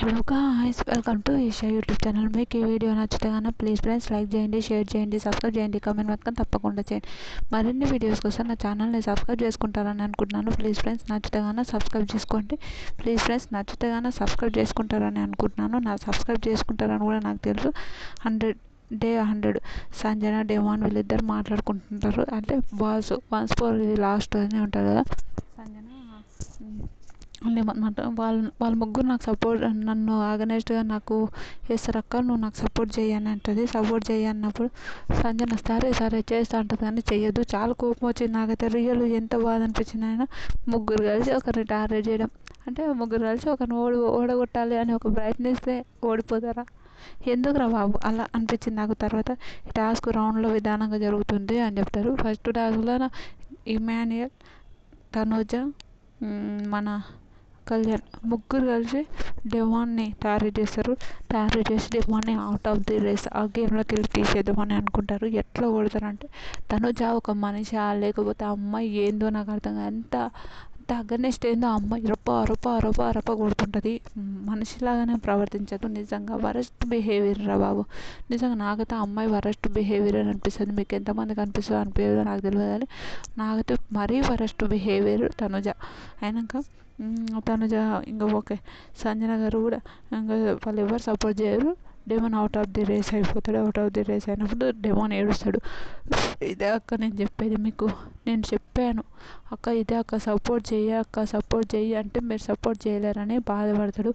Hello guys, welcome to Eesha YouTube channel. మీకు ఈ వీడియో నచ్చితే కన్నా ప్లీజ్ ఫ్రెండ్స్ లైక్ చేయండి, షేర్ చేయండి, సబ్స్క్రైబ్ చేయండి, కామెంట్ మాత్రం తప్పకుండా చేయండి. మరిన్ని వీడియోస్ కోసం నా ఛానల్ని సబ్స్క్రైబ్ చేసుకుంటారని అనుకుంటున్నాను. ప్లీజ్ ఫ్రెండ్స్ నచ్చితే కన్నా సబ్స్క్రైబ్ చేసుకోండి. ప్లీజ్ ఫ్రెండ్స్ నచ్చితే కన్నా సబ్స్క్రైబ్ చేసుకుంటారని అనుకుంటున్నాను. నా సబ్స్క్రైబ్ చేసుకుంటారని కూడా నాకు తెలుసు. 100 సంజన డేమాన్ వీళ్ళిద్దరు మాట్లాడుకుంటుంటారు. అంటే వన్స్ ఫర్ లాస్ట్ అని ఉంటుంది కదా. సంజన ఏమన్నమాట, వాళ్ళ ముగ్గురు నాకు సపోర్ట్, నన్ను ఆర్గనైజ్డ్గా నాకు వేస్తారు అక్క, నువ్వు నాకు సపోర్ట్ చేయని అంటుంది. సపోర్ట్ చేయన్నప్పుడు సంజన సరే చేస్తా అంటుంది, కానీ చెయ్యదు. చాలా కోపం వచ్చింది నాకైతే. రియల్ ఎంత బాధ అనిపించింది. ఆయన ముగ్గురు కలిసి ఒకరిని టార్గెట్ చేయడం అంటే, ముగ్గురు కలిసి ఒకరిని ఓడగొట్టాలి అని ఒక ప్రయత్నిస్తే ఓడిపోతారా? ఎందుకురా బాబు అలా అనిపించింది నాకు. తర్వాత ఈ టాస్క్ రౌండ్లో విధానంగా జరుగుతుంది అని చెప్తారు. ఫస్ట్ టాస్క్లో ఇమాన్యుయల్, తనుజ, మన కళ్యాణ్ ముగ్గురు కలిసి డెమాన్ని టార్గెట్ చేస్తారు. టార్గెట్ చేసి డెమాన్ని అవుట్ ఆఫ్ ది రేస్, ఆ గేమ్లోకి వెళ్ళి తీసేద్దామని అనుకుంటారు. ఎట్లా కొడతారంటే, తనుజ ఒక మనిషి లేకపోతే ఆ అమ్మాయి ఏందో నాకు అర్థం కాదు. అంత అగనెస్ట్ ఏందో ఆ అమ్మాయి రప్ప కొడుతుంటుంది. మనిషిలాగానే ప్రవర్తించదు. నిజంగా వరస్ట్ బిహేవియర్ రా బాబు. నిజంగా నాకైతే ఆ అమ్మాయి వరస్ట్ బిహేవియర్ అని అనిపిస్తుంది. మీకు ఎంతమందికి అనిపిస్తుందో అనిపించదో నాకు తెలియదు, కానీ నాకైతే మరీ వరస్ట్ బిహేవియర్ తనుజ. అయినాక తనుజ ఇంకా ఓకే, సంజన గారు కూడా ఇంకా వాళ్ళు ఎవరు సపోర్ట్ చేయరు. Demon out of the race అయిపోతాడు. అవుట్ ఆఫ్ ది రేస్ అయినప్పుడు డెమాన్ ఏడుస్తాడు. ఇదే అక్క నేను చెప్పేది మీకు, నేను చెప్పాను అక్క, ఇదే అక్క సపోర్ట్ చెయ్యి అంటే మీరు సపోర్ట్ చేయలేరని బాధపడతాడు.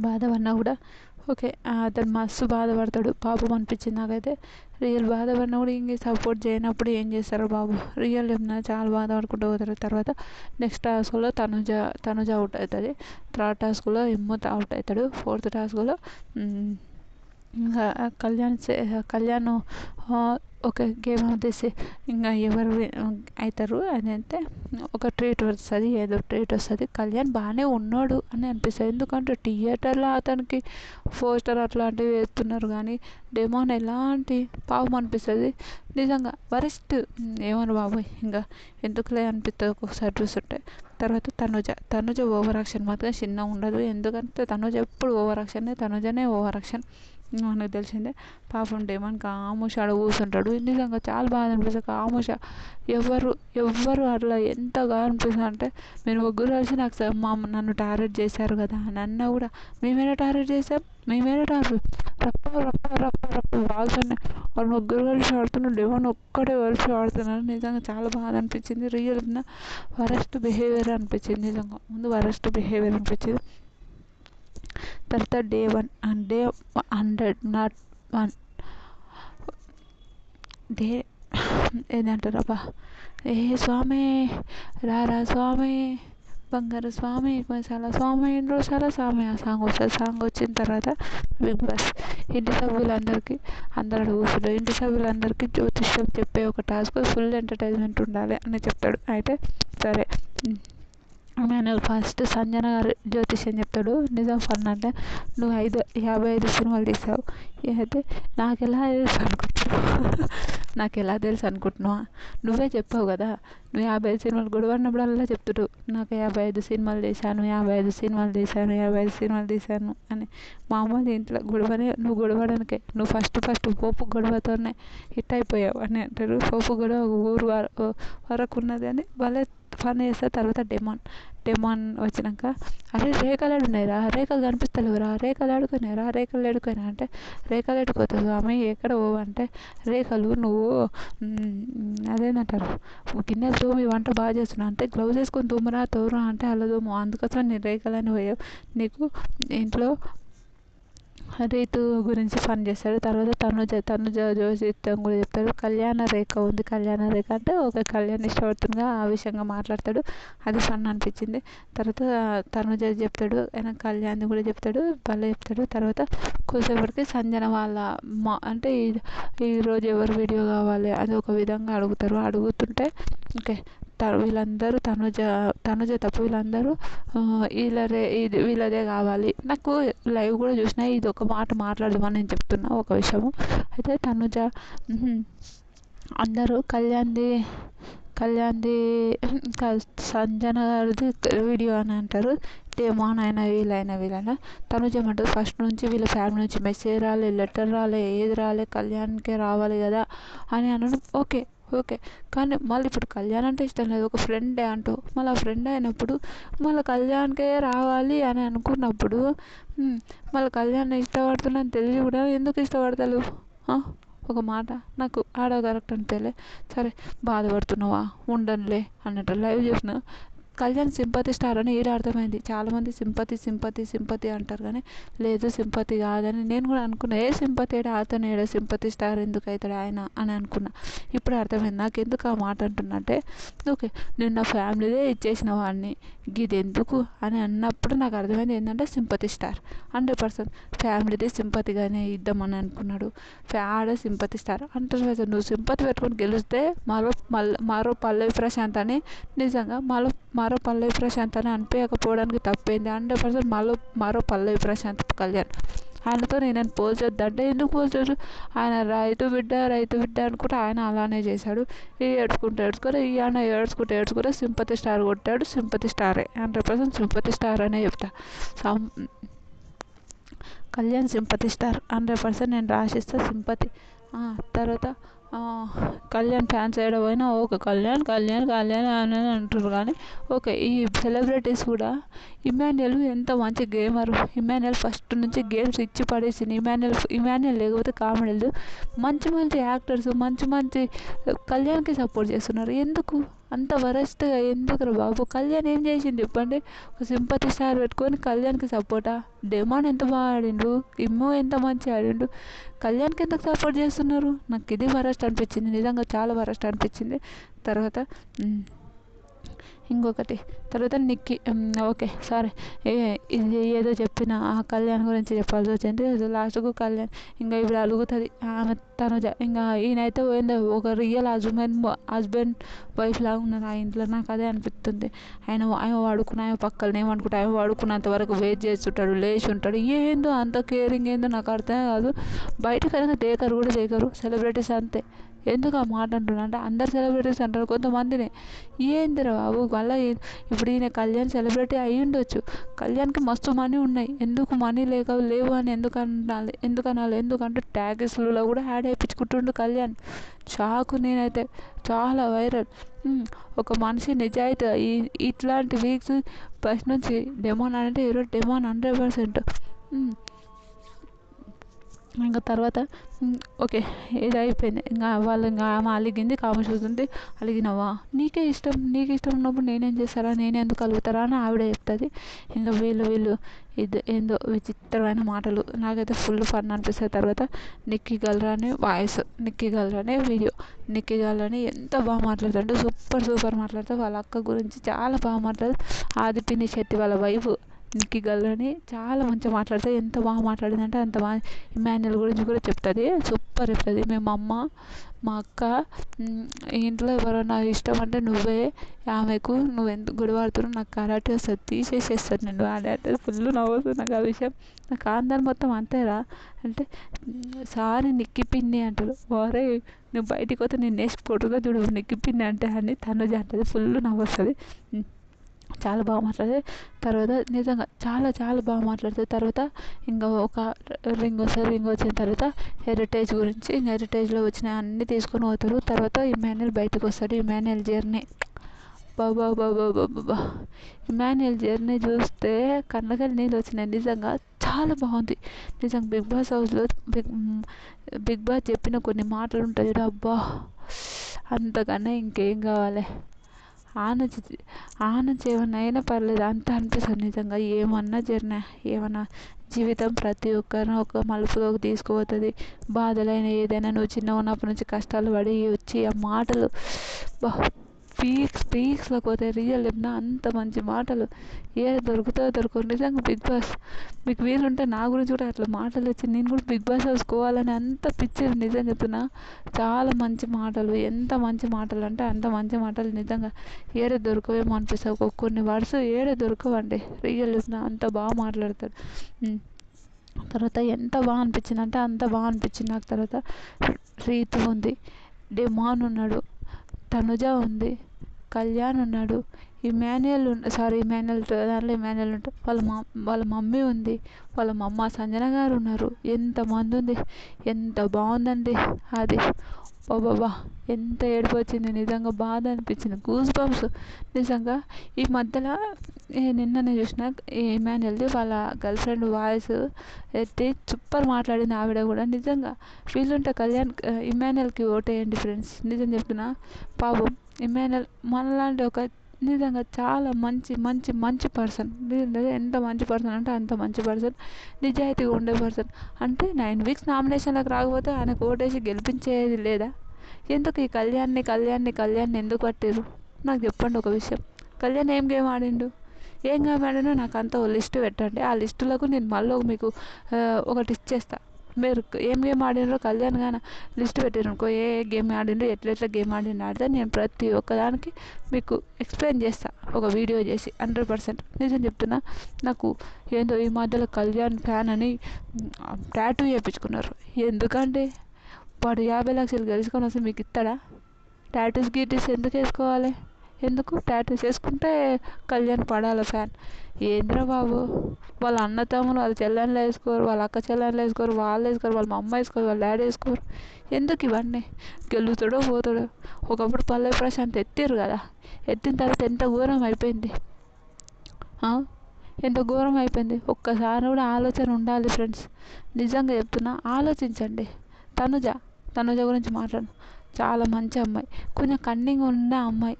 బాధపడినా కూడా ఓకే, అతను మస్తు బాధపడతాడు. పాపం అనిపించింది నాకైతే. రియల్ బాధపడినా కూడా ఇంక సపోర్ట్ చేయనప్పుడు ఏం చేస్తారు బాబు. రియల్ ఏమన్నా చాలా బాధపడుకుంటూ పోతారు. తర్వాత నెక్స్ట్ టాస్క్లో తనుజ అవుట్ అవుతుంది. థర్డ్ టాస్క్లో హిమ్మత్ అవుట్ అవుతాడు. ఫోర్త్ టాస్క్లో ఇంకా కళ్యాణ్ ఒక గేమ్ తీసి ఇంకా ఎవరు అవుతారు అని అంటే ఒక ట్రీట్ వస్తుంది, ఏదో ట్రీట్ వస్తుంది. కళ్యాణ్ బాగానే ఉన్నాడు అని అనిపిస్తుంది. ఎందుకంటే థియేటర్లో అతనికి పోస్టర్ అట్లాంటివి వేస్తున్నారు, కానీ డెమాన్ ఎలాంటి పాపం అనిపిస్తుంది. నిజంగా వరస్ట్. ఏమను బాబు, ఇంకా ఎందుకులే అనిపిస్తుంది ఒక్కొక్కసారి చూస్తుంటే. తర్వాత తనుజ ఓవర్ యాక్షన్ మాత్రం చిన్నగా ఉండదు. ఎందుకంటే తనుజ ఎప్పుడు తనుజనే ఓవర్ యాక్షన్ మనకు తెలిసిందే. పాపం డేమాన్ కాముష ఆడ కూర్చుంటాడు. నిజంగా చాలా బాధ అనిపిస్తుంది. కాముష ఎవ్వరు అట్లా ఎంతగా అనిపిస్తుంది అంటే, మీరు ముగ్గురు కలిసి నన్ను టార్గెట్ చేశారు కదా నన్ను కూడా మేమేనా టార్గెట్ చేశాం, రప్ప బాల్స్ వాళ్ళు ముగ్గురు కలిసి ఆడుతున్నారు. డెమాన్ ఒక్కడే కలిసి ఆడుతున్నారు. నిజంగా చాలా బాధ అనిపించింది. రియల్ వరస్ట్ బిహేవియర్ అనిపించింది. నిజంగా ముందు వరస్ట్ బిహేవియర్ అనిపించింది. తర్వాత డే 100 నాట్ 1 డే ఏంటంటారబ్బా, ఏ స్వామి రారా స్వామి, బంగారు స్వామి, మసాలా స్వామి, రోసాల స్వామి, ఆ సాంగ్ వస్తుంది. సాంగ్ వచ్చిన తర్వాత బిగ్ బాస్ ఇంటి సభ్యులందరికీ అందరూ కూర్చుంటారు. ఇంటి సభ్యులందరికీ జ్యోతిష్యం చెప్పే ఒక టాస్క్, ఫుల్ ఎంటర్టైన్మెంట్ ఉండాలి అని చెప్తాడు. అయితే సరే, నేను ఫస్ట్ సంజన గారు జ్యోతిష్యం చెప్తాడు. నిజం ఫన్ అంటే, నువ్వు 55 సినిమాలు తీసావు, అయితే నాకు ఎలా తెలుసు అనుకుంటున్నావా? నువ్వే చెప్పావు కదా, నువ్వు 55 సినిమాలు గొడవన్నప్పుడల్లా చెప్తుడు నాకు 55 సినిమాలు తీశాను అని. మామూలు ఇంట్లో నువ్వు గొడవడానికే, నువ్వు ఫస్ట్ పోపు గొడవతోనే హిట్ అయిపోయావు అని అంటారు. పోపు గొడవ ఊరు వరకు ఉన్నది అని వాళ్ళే ఫన్ చేస్తారు. తర్వాత డెమాన్ వచ్చినాక, అరే రేఖలు ఆడున్నాయిరా, రేఖలు కనిపిస్తలేవురా, రేఖలు ఆడుకున్నా అంటే, రేఖలు ఎడుకోతుంది స్వామి, ఎక్కడ పోవు అంటే, రేఖలు నువ్వు అదేంటంటారు, గిన్నెలు తోమి వంట బాగా చేస్తున్నావు అంటే, గ్లౌజ్ వేసుకొని తోమరా అంటే అలా తోము, అందుకోసం నేను రేఖలని పోయావు, నీకు ఇంట్లో రీతు గురించి ఫన్ చేస్తాడు. తర్వాత తనుజ జోసిత్వం కూడా చెప్తాడు. కళ్యాణ రేఖ అంటే ఒక కళ్యాణ్ ఇష్టపడుతుందిగా, ఆ విషయంగా మాట్లాడతాడు. అది ఫన్ అనిపించింది. తర్వాత తనుజ చెప్తాడు, ఆయన కళ్యాణ్ కూడా చెప్తాడు, భలే చెప్తాడు. తర్వాత కొద్దిసేపటికి సంజన వాళ్ళ అంటే ఈరోజు ఎవరు వీడియో కావాలి అది ఒక విధంగా అడుగుతుంటే ఓకే, వీళ్ళందరూ తనుజ తప్పు, వీళ్ళందరూ వీళ్ళదే కావాలి. నాకు లైవ్ కూడా చూసిన, ఇది ఒక మాట మాట్లాడదామని నేను చెప్తున్నా ఒక విషయము. అయితే తనుజ అందరూ కళ్యాణ్ది సంజన గారిది వీడియో అని అంటారు. డెమాన్ అయినా వీళ్ళైనా తనుజ ఏమంటుంది, ఫస్ట్ నుంచి వీళ్ళ ఫ్యామిలీ నుంచి మెసేజ్ రాలే, లెటర్ రాలే, ఏది రాలే, కళ్యాణ్కే రావాలి కదా అని అనడం ఓకే. కానీ మళ్ళీ ఇప్పుడు కళ్యాణ్ అంటే ఇష్టం లేదు, ఒక ఫ్రెండే అంటూ మళ్ళీ ఆ ఫ్రెండ్ అయినప్పుడు మళ్ళీ కళ్యాణ్కే రావాలి అని అనుకున్నప్పుడు మళ్ళీ కళ్యాణ్ ఇష్టపడుతున్నాను తెలిసి కూడా ఎందుకు ఇష్టపడతారు? ఒక మాట నాకు ఆడ కరెక్ట్ అనిపించలే. సరే బాధపడుతున్నావా, ఉండనులే అన్నట్టు లైవ్ చూసిన. కళ్యాణ్ సింపతి స్టార్ అని ఈడ అర్థమైంది. చాలామంది సింపతి అంటారు కానీ లేదు సింపతి కాదని నేను కూడా అనుకున్నా. సింపతి ఏడా అతను ఏడా సింపతి స్టార్ ఎందుకు అవుతాడు ఆయన అని అనుకున్నా. ఇప్పుడు అర్థమైంది నాకు ఎందుకు ఆ మాట అంటున్నట్టే. ఓకే, నేను నా ఫ్యామిలీదే ఇచ్చేసిన వాడిని ఇది ఎందుకు అని అన్నప్పుడు నాకు అర్థమైంది ఏంటంటే సింపతి స్టార్ 100% ఫ్యామిలీదే సింపతిగానే ఇద్దామని అనుకున్నాడు. ఆడ సింపతి స్టార్ అంటారు కదా, నువ్వు సింపతి పెట్టుకొని గెలిస్తే మరో పల్లవి ప్రశాంత్ అని నిజంగా మరో పల్లవి ప్రశాంత్ అని అనిపించకపోవడానికి తప్పైంది. 100% మరో పల్లవి ప్రశాంత్ కళ్యాణ్. ఆయనతో నేను పోల్చొద్దంటే ఎందుకు పోల్చొద్దు? ఆయన రైతు బిడ్డ అనుకుంటే ఆయన అలానే చేశాడు. ఏడ్చుకుంటే ఈయన ఏడ్చుకుంటే సింపతి స్టార్ కొట్టాడు. సింపతి స్టారే 100% సింపతి స్టార్ అనే చెప్తా. కళ్యాణ్ సింపతి స్టార్ 100% నేను రాసిస్తా సింపతి. తర్వాత కళ్యాణ్ ఫ్యాన్స్ ఏడ పోయినా ఓకే కళ్యాణ్ అని అంటారు. కానీ ఓకే ఈ సెలబ్రిటీస్ కూడా ఇమాన్యుయల్ ఎంత మంచి గేమరు. ఇమాన్యుయల్ ఫస్ట్ నుంచి గేమ్స్ ఇచ్చి పడేసింది. ఇమాన్యుయల్ లేకపోతే కామెడీ లేదు. మంచి యాక్టర్స్ మంచి కళ్యాణ్కి సపోర్ట్ చేస్తున్నారు. ఎందుకు అంత వరస్ట్గా ఎందుకురా బాబు? కళ్యాణ్ ఏం చేసిండు చెప్పండి? ఒక సింపతి స్టార్ పెట్టుకొని కళ్యాణ్కి సపోర్టా? డెమాన్ ఎంత బాగా ఆడిండు, ఇమ్మో ఎంత మంచిగా ఆడిండు, కళ్యాణ్కి ఎందుకు సపోర్ట్ చేస్తున్నారు? నాకు ఇది వరస్ట్ అనిపించింది, నిజంగా చాలా వరస్ట్ అనిపించింది. తర్వాత ఇంకొకటి నిక్కీ ఓకే సారీ ఇది ఏదో చెప్పిన ఆ కళ్యాణ్ గురించి చెప్పాల్సి వచ్చింది. లాస్ట్కు కళ్యాణ్ ఇంకా ఇప్పుడు అలుగుతుంది ఆమె తనుజ. ఇంకా ఈయనైతే పోయింది ఒక రియల్ హస్బెండ్ వైఫ్ లాగా ఉన్నారు ఆ ఇంట్లో. నాకు అదే అనిపిస్తుంది. ఆయన వాడుకున్న ఆయన పక్కన ఏమనుకుంటా ఆయన వాడుకున్నంత వరకు వెయిట్ చేస్తుంటాడు, లేచి ఉంటాడు. ఏందో అంత కేరింగ్ ఏందో నాకు అర్థమే కాదు. బయటకైనా దేకరు సెలబ్రిటీస్ అంతే. ఎందుకు ఆ మాట అంటున్నా అంటే అందరు సెలబ్రిటీస్ అంటారు, కొంతమందిని ఏందిరా బాబు మళ్ళీ. ఇప్పుడు ఈయన కళ్యాణ్ సెలబ్రిటీ అయి ఉండొచ్చు, కళ్యాణ్కి మస్తు మనీ ఉన్నాయి, ఎందుకు మనీ లేవు అని ఎందుకనాలి? ఎందుకంటే ట్యాగెస్లలో కూడా యాడ్ వేయించుకుంటుండు కళ్యాణ్. షాకు నేనైతే, చాలా వైరల్. ఒక మనిషి నిజాయితీ ఇట్లాంటి వీక్స్ ఫస్ట్ నుంచి డెమాన్ అంటే ఈరోజు డెమాన్ 100%. ఇంకా తర్వాత ఓకే ఇది అయిపోయింది. ఇంకా ఆమె అలిగింది, కామె చూస్తుంది. అలిగినవా, నీకే ఇష్టం ఉన్నప్పుడు నేనేం చేస్తారా, నేనే ఎందుకు అలుగుతారా అని ఆవిడ చెప్తుంది. ఇంకా వీళ్ళు ఇది ఏందో విచిత్రమైన మాటలు, నాకైతే ఫుల్ ఫన్ అనిపిస్తుంది. తర్వాత నిక్కీ గల్రాని వాయిస్, నిక్కీ గల్రాని వీడియో, నిక్కీ గల్రాని ఎంత బాగా మాట్లాడుతుంటే సూపర్ మాట్లాడుతుంది. వాళ్ళ అక్క గురించి చాలా బాగా మాట్లాడుతుంది. ఆదిపిని శెట్టి వాళ్ళ వైఫ్ నిక్కీ గల్రాని చాలా మంచిగా మాట్లాడుతుంది. ఎంత బాగా మాట్లాడిందంటే అంత బాగా. ఇమాన్యుయల్ గురించి కూడా చెప్తుంది, సూపర్ చెప్తుంది. మేము అమ్మ మా అక్క ఇంట్లో ఎవరైనా ఇష్టం అంటే నువ్వే, ఆమెకు నువ్వు ఎందుకు గొడవడుతున్నావు, నాకు కరాటే వస్తుంది తీసేసేస్తాను నేను అంటే ఫుల్ నవ్వుతుంది నాకు ఆ విషయం. నాకు అందరు మొత్తం అంతేరా అంటే సారీ నిక్కీ పిన్ని అంటారు. వారే నువ్వు బయటికి పోతే నేను నేసి కొట్టుగా చూడు నిక్కీ పిన్ని అంటే అని తనుజ అంటుంది. ఫుల్ నవ్వు వస్తుంది. చాలా బాగా మాట్లాడుతుంది. తర్వాత నిజంగా చాలా బాగా మాట్లాడుతుంది. తర్వాత ఇంకా ఒక రింగ్ వచ్చిన తర్వాత హెరిటేజ్ గురించి, హెరిటేజ్లో వచ్చిన అన్నీ తీసుకొని పోతారు. తర్వాత ఇమాన్యుయల్ బయటకు వస్తాడు. ఇమాన్యుయల్ జర్నీ బాబా ఇమాన్యుయల్ జర్నీ చూస్తే కళ్ళకి నీళ్ళు వచ్చినాయి. నిజంగా చాలా బాగుంది. నిజంగా బిగ్ బాస్ హౌస్లో బిగ్ బాస్ చెప్పిన కొన్ని మాటలు ఉంటాయి చూడ, అబ్బా అంతకన్నా ఇంకేం కావాలి. ఆ నుంచి ఏమన్నా అయినా పర్లేదు అంత అనిపిస్తుంది. నిజంగా ఏమన్నా జర్నీ, ఏమన్నా జీవితం ప్రతి ఒక్కరిని ఒక మలుపులోకి తీసుకుపోతుంది. బాధలైన ఏదైనా నువ్వు చిన్నగా ఉన్నప్పటి నుంచి కష్టాలు పడి వచ్చి ఆ మాటలు పీక్స్లోకి పోతాయి. రియల్ చెప్పిన అంత మంచి మాటలు ఏది దొరకవు. నిజంగా బిగ్ బాస్ మీకు వీలుంటే నా గురించి కూడా అట్లా మాటలు వచ్చి నేను కూడా బిగ్ బాస్ హౌస్కోవాలని అంత పిచ్చి. నిజం చెప్తున్నా, చాలా మంచి మాటలు, ఎంత మంచి మాటలు అంటే అంత మంచి మాటలు. నిజంగా ఏడ దొరకవేమో అనిపిస్తాయి. కొన్ని వర్డ్స్ ఏడ దొరకవండి. రియల్ చెప్పిన అంత బాగా మాట్లాడతాడు. తర్వాత ఎంత బాగా అనిపించింది అంటే అంత బాగా అనిపించింది నాకు. తర్వాత రీతు ఉంది, డెమాన్ ఉన్నాడు, తనుజ ఉంది, కళ్యాణ్ ఉన్నాడు, ఇమాన్యుయల్ దాంట్లో ఇమాన్యుయల్ ఉంటారు. వాళ్ళ మమ్మీ ఉంది, వాళ్ళ మమ్మ సంజన గారు ఉన్నారు, ఎంతమంది ఉంది, ఎంత బాగుందండి అది. బాబా ఎంత ఏడుపు వచ్చింది, నిజంగా బాధ అనిపించింది, గూస్ బంప్స్ నిజంగా. ఈ మధ్యలో నిన్ననే చూసిన ఇమాన్యుయల్ది వాళ్ళ గర్ల్ ఫ్రెండ్ వాయిస్ ఎత్తి సూపర్ మాట్లాడింది ఆవిడ కూడా. నిజంగా వీళ్ళుంటే ఇమాన్యుయల్కి ఓటేయండి ఫ్రెండ్స్, నిజం చెప్తున్నా. పాపం ఇమాన్యుయల్ మనలాంటి ఒక నిజంగా చాలా మంచి మంచి మంచి పర్సన్, ఎంత మంచి పర్సన్ అంటే అంత మంచి పర్సన్, నిజాయితీగా ఉండే పర్సన్. అంటే 9 వీక్స్ నామినేషన్లకు రాకపోతే ఆయనకు ఓటేసి గెలిపించేది లేదా? ఎందుకు ఈ కళ్యాణ్ని ఎందుకు పట్టిర్రు? నాకు చెప్పండి ఒక విషయం. కళ్యాణ్ ఏం గేమ్ ఆడిండు నాకు అంతా ఓ లిస్ట్ పెట్టండి. ఆ లిస్టులకు నేను మళ్ళీ మీకు ఒకటి ఇచ్చేస్తా. మీరు ఏం గేమ్ ఆడినరో కళ్యాణ్ కానీ లిస్ట్ పెట్టారనుకో, ఏ గేమ్ ఆడిండ్రు, ఎట్లా గేమ్ ఆడిండు ఆడితే నేను ప్రతి ఒక్కదానికి మీకు ఎక్స్ప్లెయిన్ చేస్తా, ఒక వీడియో చేసి 100%. నిజం చెప్తున్నా. నాకు ఏందో ఈ మధ్యలో కళ్యాణ్ ఫ్యాన్ అని టాటూ చేయించుకున్నారు. ఎందుకంటే వాడు 50 లక్షలు గెలుచుకొని వస్తే మీకు ఇస్తాడా? టాటూస్ ఎందుకు వేసుకోవాలి? ఎందుకు టాటూస్ వేసుకుంటే కళ్యాణ్ పడాలి ఫ్యాన్? ఏంద్రా బాబు, వాళ్ళ అన్న తమ్ములు వాళ్ళ చెల్లెళ్ళు వేసుకోరు, వాళ్ళ అక్క చెల్లెళ్ళు వేసుకోరు, వాళ్ళు వేసుకోరు, వాళ్ళ అమ్మ వేసుకోరు, వాళ్ళ డాడీ వేసుకోరు. ఎందుకు ఇవన్నీ? గెలుతాడో పోతాడో. ఒకప్పుడు పల్లవి ప్రశాంత్ ఎత్తిర్రు కదా, ఎత్తిన తర్వాత ఎంత ఘోరం అయిపోయింది, ఎంత ఘోరం అయిపోయింది. ఒక్కసారి కూడా ఆలోచన ఉండాలి ఫ్రెండ్స్, నిజంగా చెప్తున్నా. ఆలోచించండి. తనుజ గురించి మాట్లాడు, చాలా మంచి అమ్మాయి, కొంచెం కన్నింగ్ ఉండే అమ్మాయి.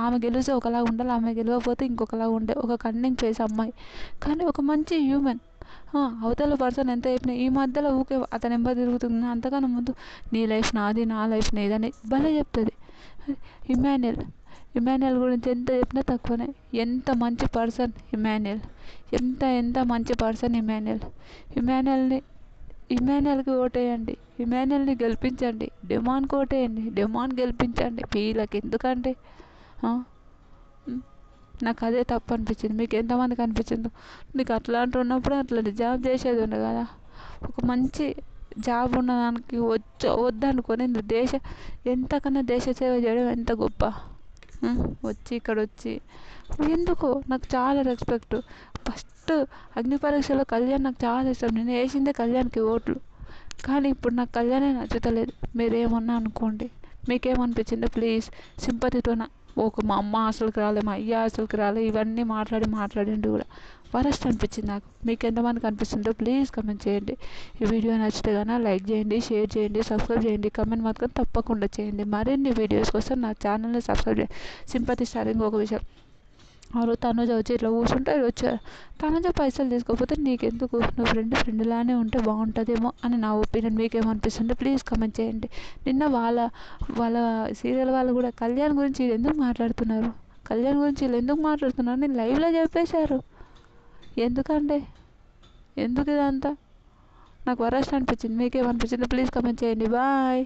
ఆమె గెలిస్తే ఒకలా ఉండాలి, ఆమె గెలవకపోతే ఇంకొకలా ఉండే ఒక కన్నింగ్ ఫేస్ అమ్మాయి, కానీ ఒక మంచి హ్యూమన్. అవతల పర్సన్ ఎంత చెప్పినా ఈ మధ్యలో ఊకే అతను ఎంబడి తిరుగుతుంది. అంతకన్నా ముందు నీ లైఫ్ నాది, నా లైఫ్ నీదని భలే చెప్తుంది. ఇమాన్యుయల్ గురించి ఎంత చెప్పినా తక్కువనే. ఎంత మంచి పర్సన్ ఇమాన్యుయల్, ఎంత మంచి పర్సన్ ఇమాన్యుయల్కి ఓటేయండి, ఇమాన్యుయల్ని గెలిపించండి, డెమాన్కి ఓటేయండి, డెమాన్ గెలిపించండి. వీళ్ళకి ఎందుకంటే నాకు అదే తప్పు అనిపించింది. మీకు ఎంతమందికి అనిపించిందో? నీకు అట్లాంటి ఉన్నప్పుడు అట్లాంటి జాబ్ చేసేది ఉండే కదా. ఒక మంచి జాబ్ ఉన్నదానికి వద్దనుకొని నువ్వు ఎంతకన్నా దేశ సేవ చేయడం ఎంత గొప్ప. ఇక్కడ వచ్చి ఎందుకో నాకు చాలా రెస్పెక్ట్. ఫస్ట్ అగ్ని పరీక్షలో కళ్యాణ్ నాకు చాలా ఇష్టం, నేను వేసిందే కళ్యాణ్కి ఓట్లు. కానీ ఇప్పుడు నాకు కళ్యాణే నచ్చుతలేదు. మీరేమన్నా అనుకోండి, మీకేమనిపించిందో ప్లీజ్ సింపతితో మా అమ్మ అసలుకి రాలే, మా అయ్య అసలుకి రాలే, ఇవన్నీ మాట్లాడిండు కూడా వరస్ట్ అనిపించింది నాకు. మీకు ఎంతమందికి అనిపిస్తుందో ప్లీజ్ కమెంట్ చేయండి. ఈ వీడియో నచ్చితే కన్నా లైక్ చేయండి, షేర్ చేయండి, సబ్స్క్రైబ్ చేయండి, కమెంట్ మాత్రం తప్పకుండా చేయండి. మరిన్ని వీడియోస్ కోసం నా ఛానల్ని సబ్స్క్రైబ్ చేయండి. సింపతి స్టారింగ్ ఒక విషయం, ఎవరు తనుజ వచ్చి ఇట్లా కూర్చుంటే వచ్చారు. తనుజ పైసలు తీసుకోకపోతే నీకెందుకు, నువ్వు ఫ్రెండ్లానే ఉంటే బాగుంటుందేమో అని నా ఒపీనియన్. మీకేమనిపిస్తుందో ప్లీజ్ కమెంట్ చేయండి. నిన్న వాళ్ళ సీరియల్ వాళ్ళు కూడా కళ్యాణ్ గురించి ఎందుకు మాట్లాడుతున్నారు, నేను లైవ్లో చెప్పేశారు. ఎందుకంటే ఎందుకు ఇదంతా? నాకు వరస్ట్ అనిపించింది. మీకేమనిపించిందో ప్లీజ్ కమెంట్ చేయండి. బాయ్.